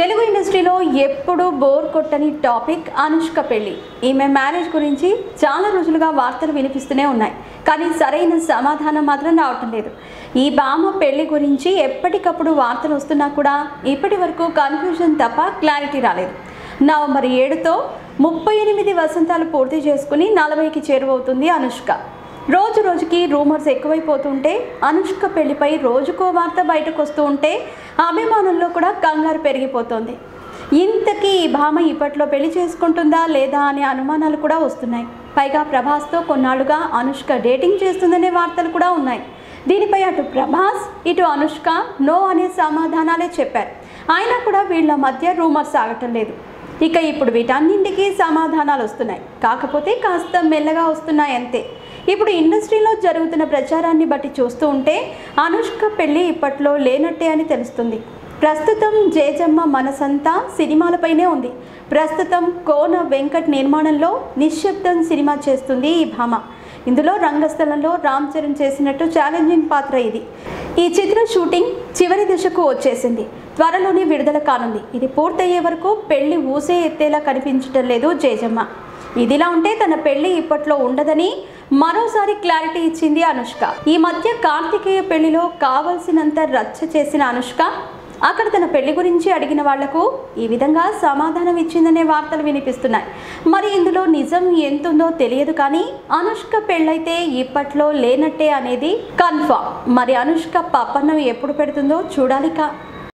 తెలుగు ఇండస్ట్రీలో ఎప్పుడు బోర్ కొట్టని టాపిక్ అనుష్క పెళ్లి. ఈమె మ్యారేజ్ గురించి చాలా రోజులుగా వార్తలు వినిపిస్తూనే ఉన్నాయి, కానీ సరైన సమాధానం మాత్రం రావటం లేదు. ఈ భామ పెళ్లి గురించి ఎప్పటికప్పుడు వార్తలు వస్తున్నా కూడా ఇప్పటి వరకు కన్ఫ్యూజన్ తప్ప క్లారిటీ రాలేదు. నవంబర్ 7తో 38 వసంతాలు పూర్తి చేసుకుని 40కి చేరువవుతుంది అనుష్క. రోజు రోజుకి రూమర్స్ ఎక్కువైపోతుంటే, అనుష్క పెళ్లిపై రోజుకో వార్త బయటకు వస్తూ ఉంటే అభిమానుల్లో కూడా కంగారు పెరిగిపోతుంది. ఇంతకీ ఈ భామ ఇప్పట్లో పెళ్లి చేసుకుంటుందా లేదా అనే అనుమానాలు కూడా వస్తున్నాయి. పైగా ప్రభాస్తో కొన్నాళ్ళుగా అనుష్క డేటింగ్ చేస్తుందనే వార్తలు కూడా ఉన్నాయి. దీనిపై అటు ప్రభాస్ ఇటు అనుష్క నో అనే సమాధానాలే చెప్పారు. అయినా కూడా వీళ్ళ మధ్య రూమర్స్ ఆగటం లేదు. ఇక ఇప్పుడు వీటన్నింటికి సమాధానాలు వస్తున్నాయి, కాకపోతే కాస్త మెల్లగా వస్తున్నాయి అంతే. ఇప్పుడు ఇండస్ట్రీలో జరుగుతున్న ప్రచారాన్ని బట్టి చూస్తూ ఉంటే అనుష్క పెళ్లి ఇప్పట్లో లేనట్టే అని తెలుస్తుంది. ప్రస్తుతం జేజమ్మ మనసంతా సినిమాలపైనే ఉంది. ప్రస్తుతం కోన వెంకట్ నిర్మాణంలో నిశ్శబ్దం సినిమా చేస్తుంది ఈ భామ. ఇందులో రంగస్థలంలో రామ్ చరణ్ చేసినట్టు ఛాలెంజింగ్ పాత్ర ఇది. ఈ చిత్ర షూటింగ్ చివరి దశకు వచ్చేసింది, త్వరలోనే విడుదల కానుంది. ఇది పూర్తయ్యే వరకు పెళ్లి ఊసే ఎత్తేలా కనిపించడం లేదు జేజమ్మ. ఇదిలా ఉంటే తన పెళ్లి ఇప్పట్లో ఉండదని మరోసారి క్లారిటీ ఇచ్చింది అనుష్క. ఈ మధ్య కార్తికేయ పెళ్లిలో కావలసినంత రచ్చ చేసిన అనుష్క అక్కడ తన పెళ్లి గురించి అడిగిన వాళ్లకు ఈ విధంగా సమాధానం ఇచ్చిందనే వార్తలు వినిపిస్తున్నాయి. మరి ఇందులో నిజం ఎంతుందో తెలియదు, కానీ అనుష్క పెళ్ళైతే ఇప్పట్లో లేనట్టే అనేది కన్ఫర్మ్. మరి అనుష్క పప్పన్నం ఎప్పుడు పెడుతుందో చూడాలిక.